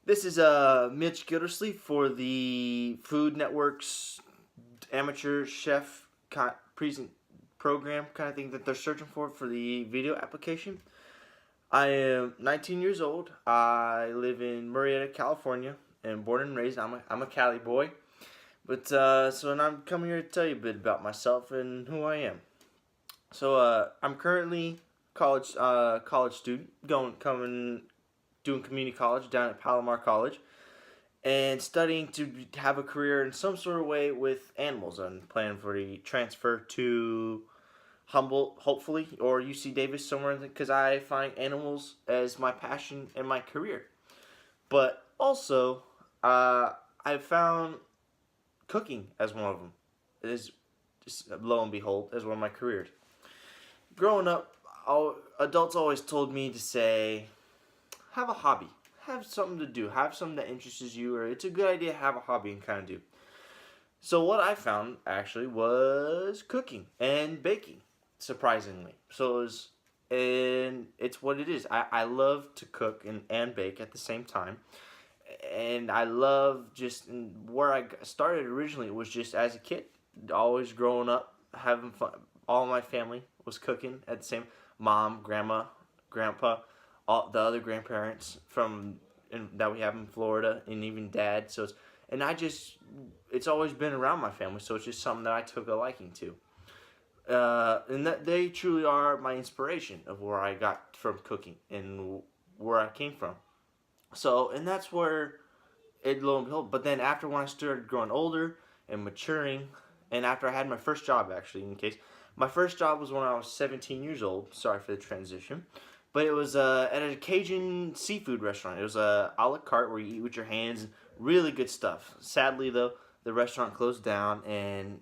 This is Mitch Gildersleeve for the Food Network's amateur chef present program kind of thing that they're searching for the video application. I am 19 years old. I live in Murrieta, California, and born and raised. I'm a Cali boy, but and I'm coming here to tell you a bit about myself and who I am. I'm currently college student doing community college down at Palomar College and studying to have a career in some sort of way with animals. I'm planning for the transfer to Humboldt, hopefully, or UC Davis somewhere because I find animals as my passion and my career. But also, I found cooking as one of them. It is, just, lo and behold, as one of my careers. Growing up, adults always told me to say, have a hobby. Have something to do. Have something that interests you, or it's a good idea to have a hobby and kind of do. So what I found actually was cooking and baking, surprisingly. And it's what it is. I love to cook and bake at the same time. And I love where I started originally was just as a kid, always growing up, having fun. All my family was cooking at the same mom, grandma, grandpa, all the other grandparents that we have in Florida, and even dad. It's always been around my family, so it's just something that I took a liking to. And that they truly are my inspiration of where I got from cooking and where I came from. And that's where it lo and behold. But then after when I started growing older and maturing, and after I had my first job, actually, my first job was when I was 17 years old. Sorry for the transition. But it was at a Cajun seafood restaurant. It was a la carte where you eat with your hands. Really good stuff. Sadly, though, the restaurant closed down and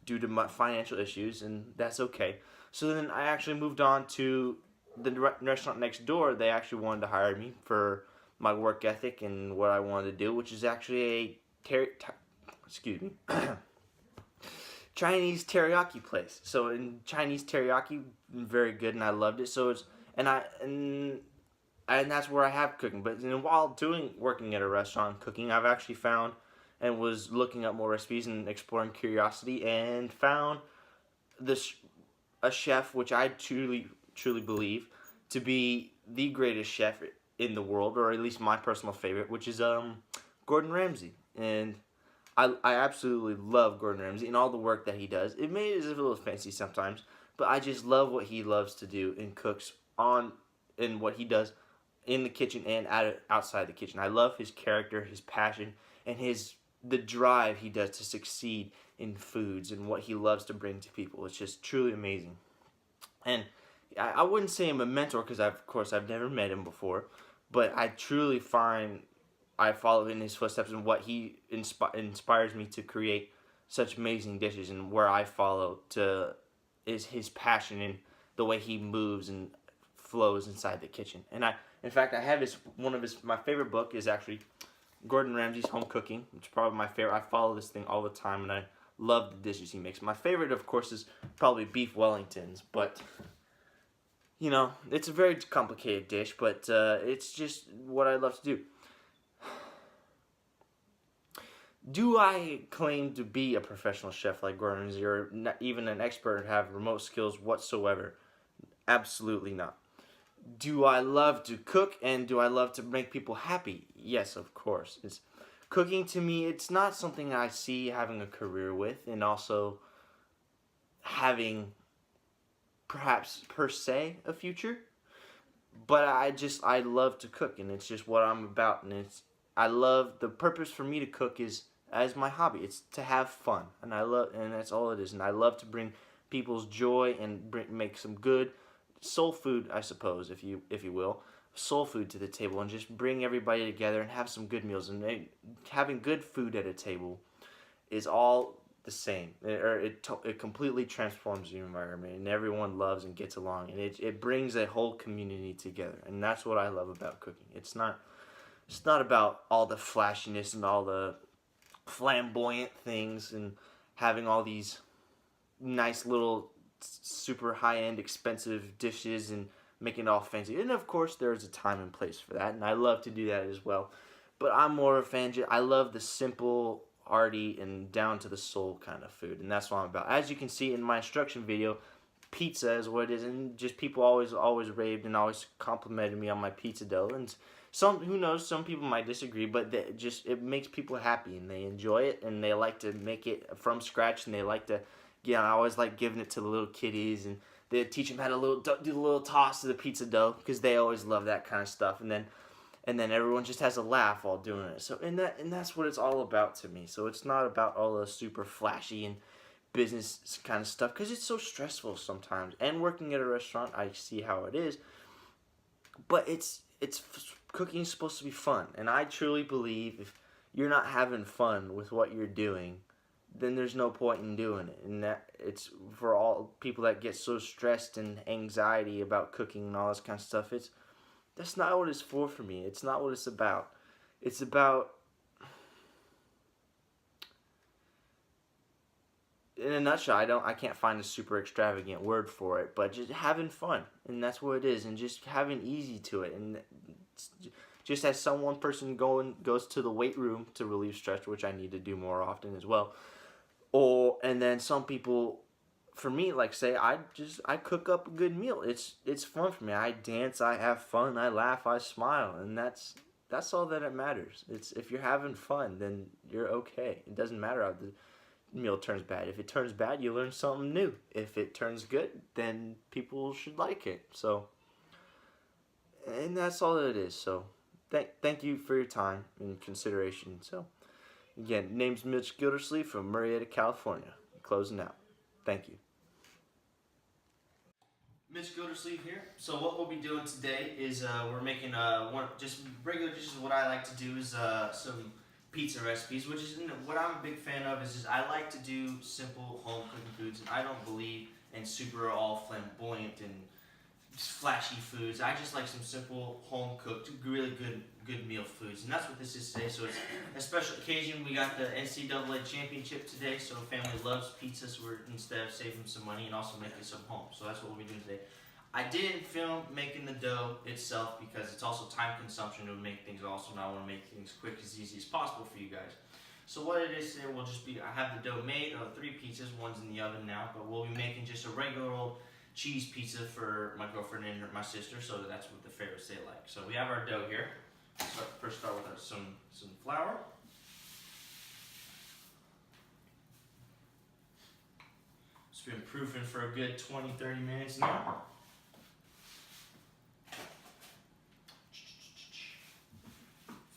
due to my financial issues, and that's okay. So then I actually moved on to the restaurant next door. They actually wanted to hire me for my work ethic and what I wanted to do, which is actually excuse me, Chinese teriyaki place. So in Chinese teriyaki, very good, and I loved it. And that's where I have cooking. But while working at a restaurant cooking, I've actually found and was looking up more recipes and exploring curiosity and found a chef which I truly believe to be the greatest chef in the world, or at least my personal favorite, which is Gordon Ramsay. And I absolutely love Gordon Ramsay and all the work that he does. It may is a little fancy sometimes, but I just love what he loves to do and cooks and what he does in the kitchen and outside the kitchen. I love his character, his passion, and the drive he does to succeed in foods and what he loves to bring to people. It's just truly amazing. And I wouldn't say I'm a mentor because of course I've never met him before, but I truly find I follow in his footsteps and what he inspires me to create such amazing dishes, and where I follow is his passion and the way he moves and flows inside the kitchen. And in fact, I have my favorite book is actually Gordon Ramsay's Home Cooking, which is probably my favorite. I follow this thing all the time, and I love the dishes he makes. My favorite, of course, is probably beef Wellingtons, but it's a very complicated dish, but it's just what I love to do. Do I claim to be a professional chef like Gordon Ramsay, or not even an expert and have remote skills whatsoever? Absolutely not. Do I love to cook and do I love to make people happy? Yes, of course. Cooking to me, it's not something I see having a career with, and also having perhaps per se a future. But I love to cook, and it's just what I'm about, and I love the purpose for me to cook is as my hobby. It's to have fun, and that's all it is. And I love to bring people's joy and make some good soul food, I suppose, if you will, soul food to the table, and just bring everybody together and have some good meals. And having good food at a table is all the same. It completely transforms the environment, and everyone loves and gets along, and it brings a whole community together. And that's what I love about cooking. It's not about all the flashiness and all the flamboyant things and having all these nice little super high-end expensive dishes and making it all fancy. And of course there's a time and place for that, and I love to do that as well. But I'm more of a fan. I love the simple, hearty, and down to the soul kind of food, and that's what I'm about. As you can see in my instruction video, pizza is what it is, and just people always raved and always complimented me on my pizza dough. And some, who knows, some people might disagree, but it makes people happy and they enjoy it and they like to make it from scratch and they like to. Yeah, I always like giving it to the little kiddies, and they teach them how to do the little toss to the pizza dough because they always love that kind of stuff. And then everyone just has a laugh while doing it. So and that's what it's all about to me. So it's not about all the super flashy and business kind of stuff because it's so stressful sometimes. And working at a restaurant, I see how it is. But cooking is supposed to be fun, and I truly believe if you're not having fun with what you're doing, then there's no point in doing it. And that it's for all people that get so stressed and anxiety about cooking and all this kind of stuff. That's not what it's for me. It's not what it's about. It's about, in a nutshell, I can't find a super extravagant word for it, but just having fun, and that's what it is, and just having easy to it, and just as one person goes to the weight room to relieve stress, which I need to do more often as well, and then some people. For me, like say, I cook up a good meal. It's fun for me. I dance, I have fun, I laugh, I smile, and that's all that it matters. It's if you're having fun, then you're okay. It doesn't matter how the meal turns bad. If it turns bad, you learn something new. If it turns good, then people should like it. So, and that's all that it is. So, thank you for your time and consideration. So, again, name's Mitch Gildersleeve from Murrieta, California. Closing out. Thank you. Mitch Gildersleeve here. So what we'll be doing today is we're making just regular dishes. What I like to do is some pizza recipes, which is what I'm a big fan of. Is I like to do simple home cooking foods, and I don't believe in super all flamboyant and flashy foods. I just like some simple home cooked, really good meal foods, and that's what this is today. So it's a special occasion. We got the NCAA championship today, so family loves pizza. So we're instead of saving some money and also making some home. So that's what we'll be doing today. I didn't film making the dough itself because it's also time consumption to make things. Also, and I want to make things quick as easy as possible for you guys. So what it is today will just be I have the dough made of 3 pizzas. One's in the oven now, but we'll be making just a regular old cheese pizza for my girlfriend and my sister, so that's what the favorites they like. So we have our dough here. First start with some flour. It's been proofing for a good 20-30 minutes now.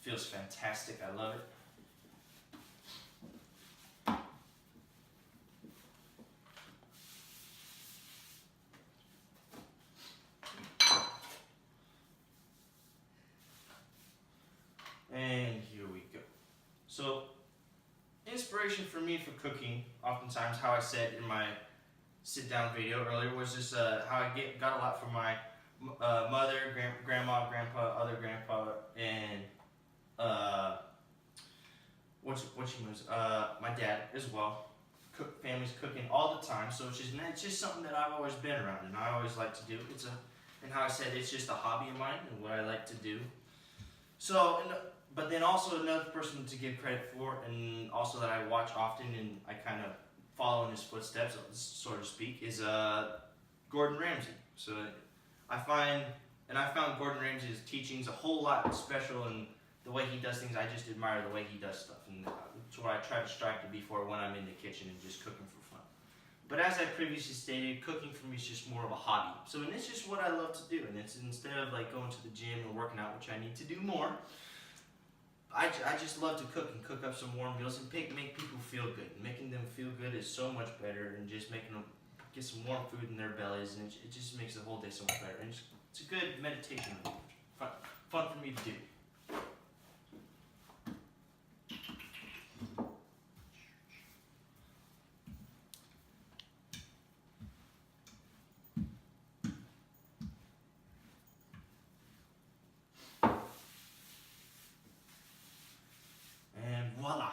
Feels fantastic, I love it. And here we go. So, inspiration for me for cooking, oftentimes, how I said in my sit-down video earlier, was just how I got a lot from my mother, grandma, grandpa, other grandpa, and my dad as well. Family's cooking all the time, so it's just something that I've always been around, and I always like to do. And how I said, it's just a hobby of mine and what I like to do. So, but then also another person to give credit for, and also that I watch often and I kind of follow in his footsteps, so to speak, is Gordon Ramsay. So I found Gordon Ramsay's teachings a whole lot special, and the way he does things, I just admire the way he does stuff, and that's what I try to strive to be for when I'm in the kitchen and just cooking for fun. But as I previously stated, cooking for me is just more of a hobby. So, and it's just what I love to do, and it's instead of like going to the gym and working out, which I need to do more, I just love to cook up some warm meals and make people feel good. Making them feel good is so much better than just making them get some warm food in their bellies, and it just makes the whole day so much better. And it's a good meditation, fun for me to do. Voila!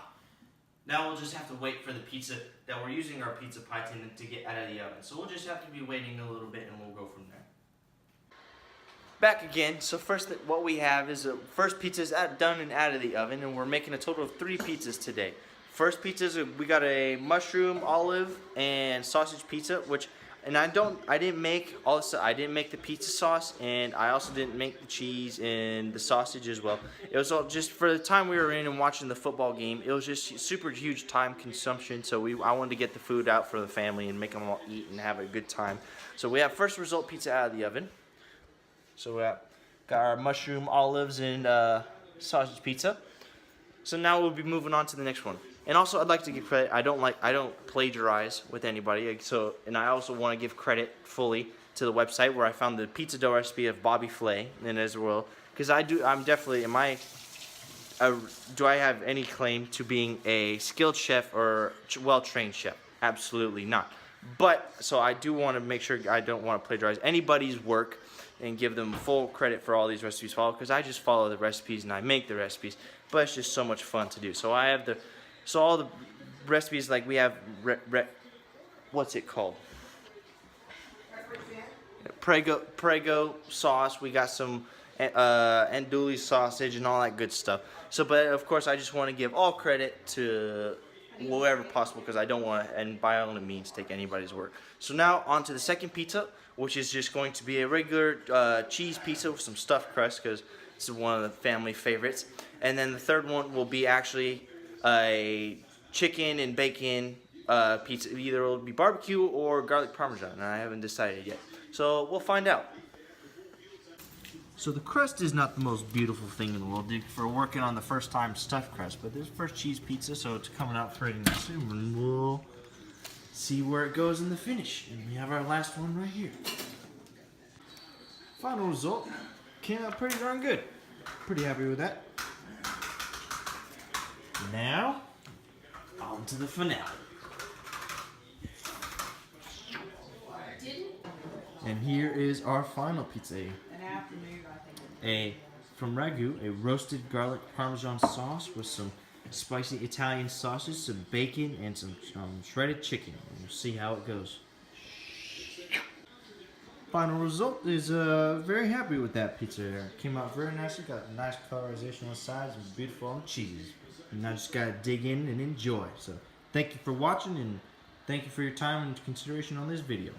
Now we'll just have to wait for the pizza that we're using our pizza pie tin to get out of the oven. So we'll just have to be waiting a little bit and we'll go from there. back again. So first, what we have is first pizza is done and out of the oven, and we're making a total of 3 pizzas today. First pizzas, we got a mushroom, olive, and sausage pizza, I didn't make the pizza sauce, and I also didn't make the cheese and the sausage as well. It was all just for the time we were in and watching the football game. It was just super huge time consumption, so I wanted to get the food out for the family and make them all eat and have a good time. So we have first result pizza out of the oven. So we got our mushroom, olives, and sausage pizza. So now we'll be moving on to the next one. And also, I'd like to give credit. I don't plagiarize with anybody. And I also want to give credit fully to the website where I found the pizza dough recipe of Bobby Flay, and as well, because I'm definitely, do I have any claim to being a skilled chef or well-trained chef? Absolutely not. But so I do want to make sure I don't want to plagiarize anybody's work and give them full credit for all these recipes followed, because I just follow the recipes and I make the recipes. But it's just so much fun to do. So I have all the recipes, like we have, what's it called? Prego sauce. We got some andouille sausage and all that good stuff. So, but of course, I just want to give all credit to whoever possible, because I don't want to, and by all means, take anybody's work. So now on to the second pizza, which is just going to be a regular cheese pizza with some stuffed crust, because it's one of the family favorites. And then the third one will be actually a chicken and bacon pizza. Either it'll be barbecue or garlic parmesan, and I haven't decided yet. So we'll find out. So the crust is not the most beautiful thing in the world for working on the first time stuffed crust, but this is first cheese pizza, so it's coming out pretty nice, and we'll see where it goes in the finish. And we have our last one right here. Final result came out pretty darn good. Pretty happy with that. Now, on to the finale. And here is our final pizza. From Ragu, a roasted garlic parmesan sauce with some spicy Italian sausage, some bacon, and some shredded chicken. We'll see how it goes. Final result is very happy with that pizza here. It came out very nicely, got a nice colorization on the sides, and beautiful on the cheese. And I just gotta dig in and enjoy. So thank you for watching, and thank you for your time and consideration on this video.